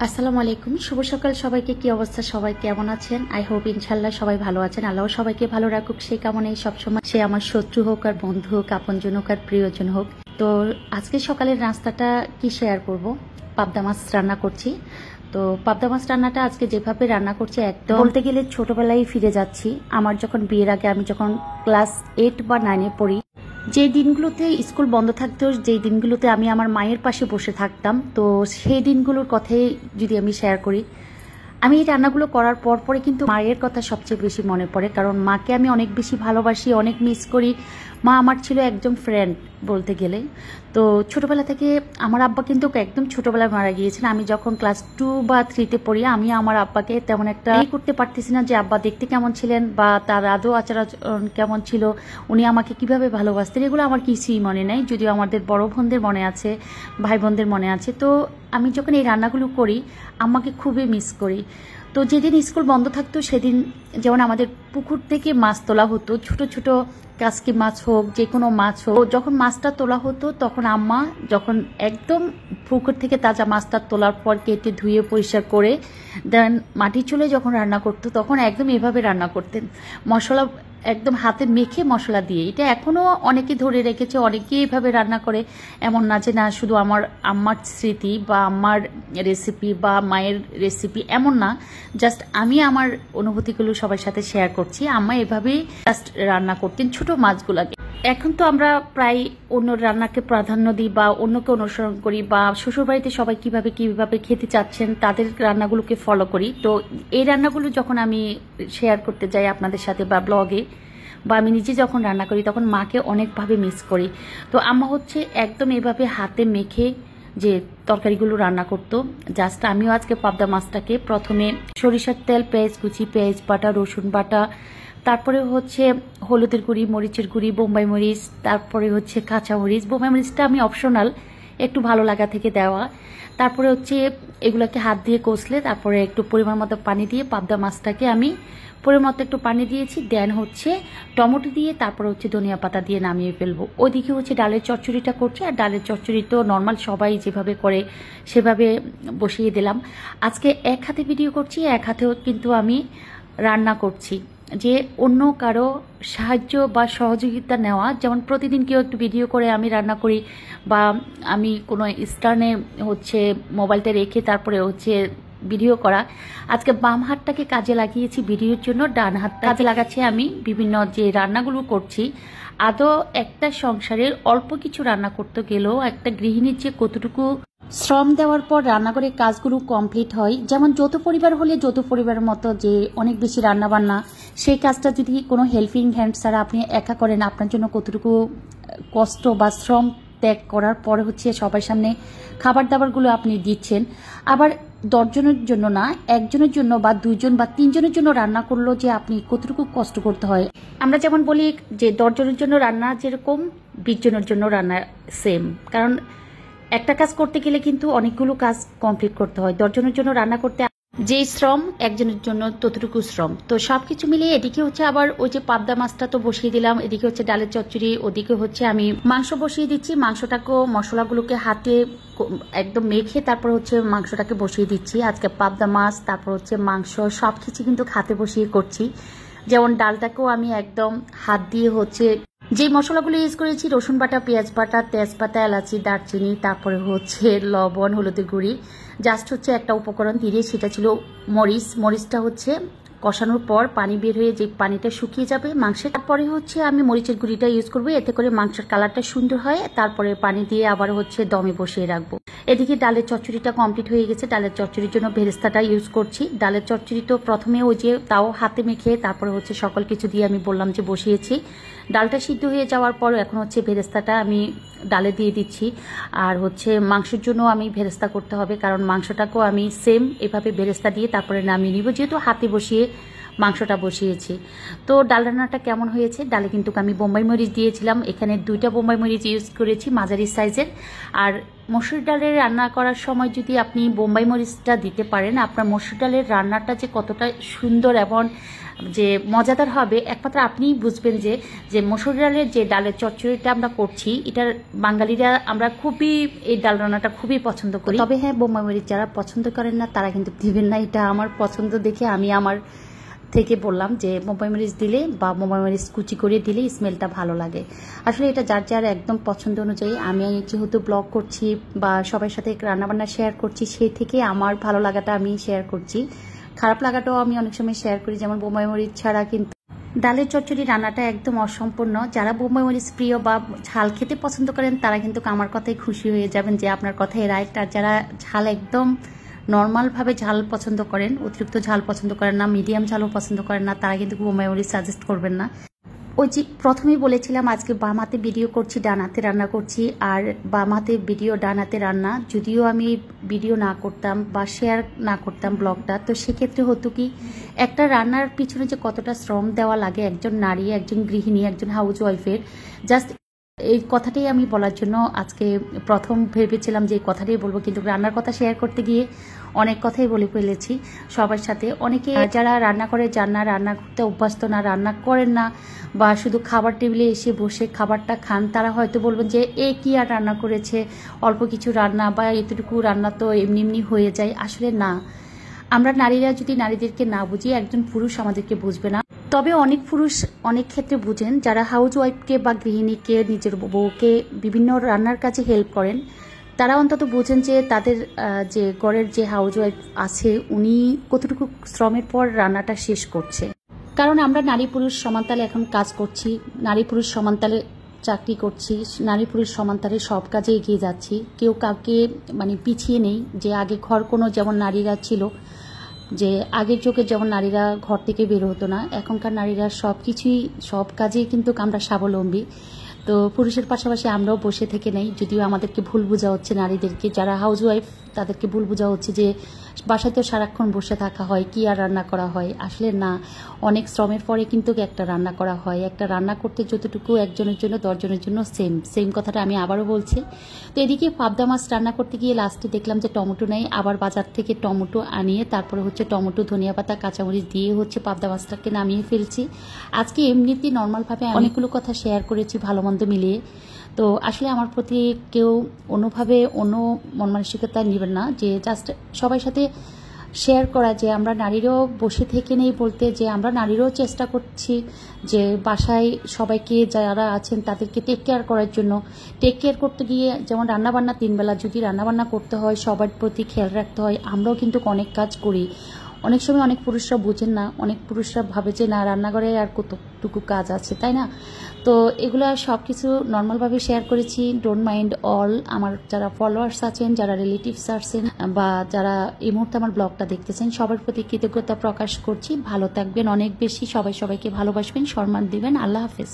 আসসালামু আলাইকুম, শুভ সকাল সবাইকে। কি অবস্থা, সবাই কেমন আছেন? আই হোপ ইনশাল্লাহ সবাই ভালো আছেন। আল্লাহ সবাইকে ভালো রাখুক, সেই কামনাই সবসময়। সে আমার শত্রু হোক আর বন্ধু হোক, আপনজন হোক আর প্রিয়জন হোক। তো আজকে সকালের নাস্তাটা কি শেয়ার করব? পাবদা মাছ রান্না করছি। তো পাবদা মাছ রান্নাটা আজকে যেভাবে রান্না করছি, একদম বলতে গেলে ছোটবেলায় ফিরে যাচ্ছি। আমার যখন বিয়ের আগে, আমি যখন ক্লাস 8 বা 9-এ পড়ি, যে দিনগুলোতে স্কুল বন্ধ থাকতো, যেই দিনগুলোতে আমি আমার মায়ের পাশে বসে থাকতাম, তো সেই দিনগুলোর কথাই যদি আমি শেয়ার করি, আমি এই রান্নাগুলো করার পরে কিন্তু মায়ের কথা সবচেয়ে বেশি মনে পড়ে। কারণ মাকে আমি অনেক বেশি ভালোবাসি, অনেক মিস করি। মা আমার ছিল একজন ফ্রেন্ড বলতে গেলে। তো ছোটবেলা থেকে আমার আব্বা কিন্তু একদম ছোটবেলায় মারা গিয়েছেন। আমি যখন ক্লাস 2 বা 3-তে পড়ি, আমি আমার আব্বাকে তেমন একটা করতে পারতেছি না যে আব্বা দেখতে কেমন ছিলেন বা তার আদৌ আচার আচরণ কেমন ছিল, উনি আমাকে কিভাবে ভালোবাসতেন, এগুলো আমার কিছুই মনে নেই। যদিও আমাদের বড় বোনদের মনে আছে, ভাই বোনদের মনে আছে। তো আমি যখন এই রান্নাগুলো করি, আম্মাকে খুবই মিস করি। তো যেদিন স্কুল বন্ধ থাকতো, সেদিন যেমন আমাদের পুকুর থেকে মাছ তোলা হতো, ছোট ছোট কাসকি মাছ হোক, যে কোনো মাছ হোক। যখন মাছটা তোলা হতো, তখন আম্মা যখন একদম পুকুর থেকে তাজা মাছটা তোলার পর কেটে ধুয়ে পরিষ্কার করে দেন মাটির চুলে যখন রান্না করতো, তখন একদম এভাবে রান্না করতেন, মশলা একদম হাতে মেখে মশলা দিয়ে। এটা এখনো অনেকে ধরে রেখেছে, অনেকে এইভাবে রান্না করে। এমন না যে না শুধু আমার আম্মার স্মৃতি বা আম্মার রেসিপি বা মায়ের রেসিপি, এমন না। জাস্ট আমি আমার অনুভূতিগুলো সবার সাথে শেয়ার করছি। আম্মা এভাবেই জাস্ট রান্না করতেন ছোট মাছগুলাকে। এখন তো আমরা প্রায় অন্য রান্নাকে প্রাধান্য দিই বা অন্যকে অনুসরণ করি, বা শ্বশুরবাড়িতে সবাই কিভাবে খেতে চাচ্ছেন তাদের রান্নাগুলোকে ফলো করি। তো এই রান্নাগুলো যখন আমি শেয়ার করতে যাই আপনাদের সাথে বা ব্লগে, বা আমি নিজে যখন রান্না করি, তখন মাকে অনেকভাবে মিস করি। তো আম্মা হচ্ছে একদম এভাবে হাতে মেখে যে তরকারিগুলো রান্না করতো। জাস্ট আমিও আজকে পাবদা মাছটাকে প্রথমে সরিষার তেল, পেঁয়াজ কুচি, পেঁয়াজ বাটা, রসুন বাটা, তারপরে হচ্ছে হলুদের গুঁড়ি, মরিচের গুঁড়ি, বোম্বাই মরিচ, তারপরে হচ্ছে কাঁচা মরিচ। বোম্বাই মরিচটা আমি অপশনাল, একটু ভালো লাগা থেকে দেওয়া। তারপরে হচ্ছে এগুলোকে হাত দিয়ে কষলে, তারপরে একটু পরিমাণ মতো পানি দিয়ে পাবদা মাছটাকে আমি পরিমাণ মতো একটু পানি দিয়েছি। দেন হচ্ছে টমেটো দিয়ে, তারপরে হচ্ছে ধনিয়া পাতা দিয়ে নামিয়ে ফেলবো। ওইদিকে হচ্ছে ডালের চচ্চড়িটা করছি। আর ডালের চচ্চড়ি তো নর্মাল সবাই যেভাবে করে সেভাবে বসিয়ে দিলাম। আজকে এক হাতে ভিডিও করছি, এক হাতেও কিন্তু আমি রান্না করছি। যে অন্য কারো সাহায্য বা সহযোগিতা নেওয়া, যেমন প্রতিদিন কেউ একটু ভিডিও করে আমি রান্না করি, বা আমি কোনো স্ট্যান্ডে হচ্ছে মোবাইলটা রেখে তারপরে হচ্ছে ভিডিও করা। আজকে বাম হাতটাকে কাজে লাগিয়েছি ভিডিওর জন্য, ডান হাতটা কাজে লাগাচ্ছি আমি বিভিন্ন যে রান্নাগুলো করছি। আদৌ একটা সংসারের অল্প কিছু রান্না করতে গেলেও একটা গৃহিণীর যে কতটুকু শ্রম দেওয়ার পর রান্নাঘরের কাজগুলো কমপ্লিট হয়। যেমন যৌথ পরিবার হলে যৌথ পরিবারের মতো যে অনেক বেশি রান্নাবান্না, সেই কাজটা যদি কোনো হেল্পিং হ্যান্ড ছাড়া আপনি একা করেন, আপনার জন্য কতটুকু কষ্ট বা শ্রম ত্যাগ করার পরে হচ্ছে সবার সামনে খাবার দাবারগুলো আপনি দিচ্ছেন। আবার 10 জনের জন্য না, একজনের জন্য বা 2 জন বা 3 জনের জন্য রান্না করলেও যে আপনি কতটুকু কষ্ট করতে হয়। আমরা যেমন বলি যে 10 জনের জন্য রান্না যেরকম, 20 জনের জন্য রান্না সেম। কারণ একটা কাজ করতে গেলে কিন্তু অনেকগুলো কাজ কমপ্লিট করতে হয়। 10 জনের জন্য রান্না করতে যে শ্রম, একজনের জন্য ততটুকু শ্রম। তো সবকিছু মিলিয়ে এদিকে হচ্ছে আবার ওই যে পাবদা মাছটা তো বসিয়ে দিলাম, এদিকে হচ্ছে ডালের চচ্চড়ি, ওদিকে হচ্ছে আমি মাংস বসিয়ে দিচ্ছি। মাংসটাকেও মশলাগুলোকে হাতে একদম মেখে তারপর হচ্ছে মাংসটাকে বসিয়ে দিচ্ছি। আজকে পাবদা মাছ, তারপর হচ্ছে মাংস, সবকিছু কিন্তু হাতে বসিয়ে করছি। যেমন ডালটাকেও আমি একদম হাত দিয়ে হচ্ছে যে মশলাগুলো ইউজ করেছি, রসুন বাটা, পেঁয়াজ বাটা, তেজপাতা, এলাচি, দারচিনি, তারপরে হচ্ছে লবণ, হলুদের গুঁড়ি, জাস্ট হচ্ছে একটা উপকরণ দিয়ে, সেটা ছিল মরিচ। মরিচটা হচ্ছে কষানোর পর পানি বের হয়ে যে পানিটা শুকিয়ে যাবে মাংসের, তারপরে হচ্ছে আমি মরিচের গুঁড়িটা ইউজ করবো, এতে করে মাংসের কালারটা সুন্দর হয়। তারপরে পানি দিয়ে আবার হচ্ছে দমে বসিয়ে রাখবো। এদিকে ডালের চচ্চড়িটা কমপ্লিট হয়ে গেছে। ডালের চচ্চড়ির জন্য বেরেস্তাটা ইউজ করছি। ডালের চচ্চড়ি তো প্রথমে ওই যে তাও হাতে মেখে তারপরে হচ্ছে সকল কিছু দিয়ে আমি বললাম যে বসিয়েছি। ডালটা সিদ্ধ হয়ে যাওয়ার পর এখন হচ্ছে বেরেস্তাটা আমি ডালে দিয়ে দিচ্ছি। আর হচ্ছে মাংসের জন্য আমি বেরেস্তা করতে হবে, কারণ মাংসটাকেও আমি সেম এভাবে বেরেস্তা দিয়ে তারপরে নামিয়ে নিব, যেহেতু হাতে বসিয়ে মাংসটা বসিয়েছি। তো ডাল রান্নাটা কেমন হয়েছে? ডালে কিন্তু আমি বোম্বাই মরিচ দিয়েছিলাম, এখানে 2টা বোম্বাই মরিচ ইউজ করেছি মাঝারি সাইজের। আর মসুর ডালের রান্না করার সময় যদি আপনি বোম্বাই মরিচটা দিতে পারেন, আপনার মসুর ডালের রান্নাটা যে কতটা সুন্দর এবং যে মজাদার হবে একমাত্র আপনিই বুঝবেন। যে মসুর ডালের যে ডালের চচ্চড়িটা আমরা করছি, এটার বাঙালিরা আমরা খুবই এই ডাল রান্নাটা খুবই পছন্দ করি। তবে হ্যাঁ, বোম্বাই মরিচ যারা পছন্দ করেন না তারা কিন্তু দিবেন না। এটা আমার পছন্দ দেখে আমি আমার থেকে বললাম যে বোম্বাই মরিচ দিলে বা বোম্বাই মরিচ কুচি করে দিলে স্মেলটা ভালো লাগে। আসলে এটা যার যার একদম পছন্দ অনুযায়ী। আমি যেহেতু ব্লগ করছি বা সবার সাথে রান্নাবান্না শেয়ার করছি, সেই থেকে আমার ভালো লাগাটা আমি শেয়ার করছি, খারাপ লাগাটাও আমি অনেক সময় শেয়ার করি। যেমন বোম্বাই মরিচ ছাড়া কিন্তু ডালের চচ্চড়ি রান্নাটা একদম অসম্পূর্ণ। যারা বোম্বাই মরিচ প্রিয় বা ঝাল খেতে পছন্দ করেন তারা কিন্তু আমার কথায় খুশি হয়ে যাবেন যে আপনার কথাই রাইট। আর যারা ঝাল একদম নর্মালভাবে ঝাল পছন্দ করেন, অতিরিক্ত ঝাল পছন্দ করেন না, মিডিয়াম ঝালও পছন্দ করেন না, তারা কিন্তু বোম্বাই মরিচ সাজেস্ট করবেন না। ওই যে প্রথমেই বলেছিলাম আজকে বাম হাতে ভিডিও করছি, ডান হাতে রান্না করছি। আর বাম হাতে ভিডিও, ডান হাতে রান্না। যদিও আমি ভিডিও না করতাম বা শেয়ার না করতাম ব্লগটা, তো সেক্ষেত্রে হতো কি, একটা রান্নার পিছনে যে কতটা শ্রম দেওয়া লাগে একজন নারী, একজন গৃহিণী, একজন হাউস ওয়াইফের, জাস্ট এই কথাটাই আমি বলার জন্য আজকে প্রথম ভেবেছিলাম যে এই কথাটাই বলবো, কিন্তু রান্নার কথা শেয়ার করতে গিয়ে অনেক কথাই বলে ফেলেছি সবার সাথে। অনেকে যারা রান্না করে যান না, রান্না করতে অভ্যস্ত না, রান্না করেন না বা শুধু খাবার টেবিলে এসে বসে খাবারটা খান, তারা হয়তো বলবেন যে এ কি আর রান্না করেছে, অল্প কিছু রান্না বা এতটুকু রান্না তো এমনি এমনি হয়ে যায়। আসলে না, আমরা নারীরা যদি নারীদেরকে না বুঝি, একজন পুরুষ আমাদেরকে বুঝবে না। তবে অনেক পুরুষ অনেক ক্ষেত্রে বুঝেন, যারা হাউস ওয়াইফকে বা গৃহিণীকে, নিজের বউকে বিভিন্ন রান্নার কাজে হেল্প করেন, তারা অন্তত বুঝেন যে তাদের যে ঘরের যে হাউস ওয়াইফ আছে উনি কতটুকু শ্রমের পর রান্নাটা শেষ করছে। কারণ আমরা নারী পুরুষ সমানতালে এখন কাজ করছি, নারী পুরুষ সমানতালে চাকরি করছি, নারী পুরুষ সমানতালে সব কাজে এগিয়ে যাচ্ছি, কেউ কাউকে মানে পিছিয়ে নেই। যে আগে ঘর কোনো যেমন নারীরা ছিল, যে আগের যুগে যেমন নারীরা ঘর থেকে বের হতো না, এখনকার নারীরা সব কিছুই, সব কাজেই কিন্তু আমরা স্বাবলম্বী। তো পুরুষের পাশাপাশি আমরাও বসে থেকে নেই। যদিও আমাদেরকে ভুল বোঝা হচ্ছে, নারীদেরকে যারা হাউস ওয়াইফ তাদেরকে ভুল বোঝা হচ্ছে যে বাসায় তো সারাক্ষণ বসে থাকা হয়, কি আর রান্না করা হয়। আসলে না, অনেক শ্রমের পরে কিন্তু একটা রান্না করা হয়। একটা রান্না করতে যতটুকু একজনের জন্য 10 জনের জন্য সেম কথাটা আমি আবারও বলছি। তো এদিকে পাবদা মাছ রান্না করতে গিয়ে লাস্টে দেখলাম যে টমেটো নেই, আবার বাজার থেকে টমেটো আনিয়ে তারপরে হচ্ছে টমেটো, ধনিয়া পাতা, কাঁচামরিচ দিয়ে হচ্ছে পাবদা মাছটাকে নামিয়ে ফেলছি। আজকে এমনিতেই নর্মালভাবে অনেকগুলো কথা শেয়ার করেছি ভালো মন্দ মিলিয়ে। তো আসলে আমার প্রতি কেউ অন্যভাবে অন্য মন মানসিকতা নেবেন না, যে জাস্ট সবার সাথে শেয়ার করা যে আমরা নারীরাও বসে থেকে নেই বলতে, যে আমরা নারীরাও চেষ্টা করছি যে বাসায় সবাইকে যারা আছেন তাদেরকে টেক কেয়ার করার জন্য। টেক কেয়ার করতে গিয়ে যেমন রান্নাবান্না 3 বেলা যদি রান্নাবান্না করতে হয়, সবার প্রতি খেয়াল রাখতে হয়। আমরাও কিন্তু অনেক কাজ করি। অনেক সময় অনেক পুরুষরা বুঝেন না, অনেক পুরুষরা ভাবে যে না, রান্নাঘরে আর কতটুকু কাজ আছে, তাই না? তো এগুলো সব কিছু নর্মালভাবে শেয়ার করেছি। ডোন্ট মাইন্ড অল আমার যারা ফলোয়ার্স আছেন, যারা রিলেটিভস আছেন বা যারা এই মুহূর্তে আমার ব্লগটা দেখতেছেন, সবার প্রতি কৃতজ্ঞতা প্রকাশ করছি। ভালো থাকবেন অনেক বেশি, সবাই সবাইকে ভালোবাসবেন, সম্মান দিবেন। আল্লাহ হাফেজ।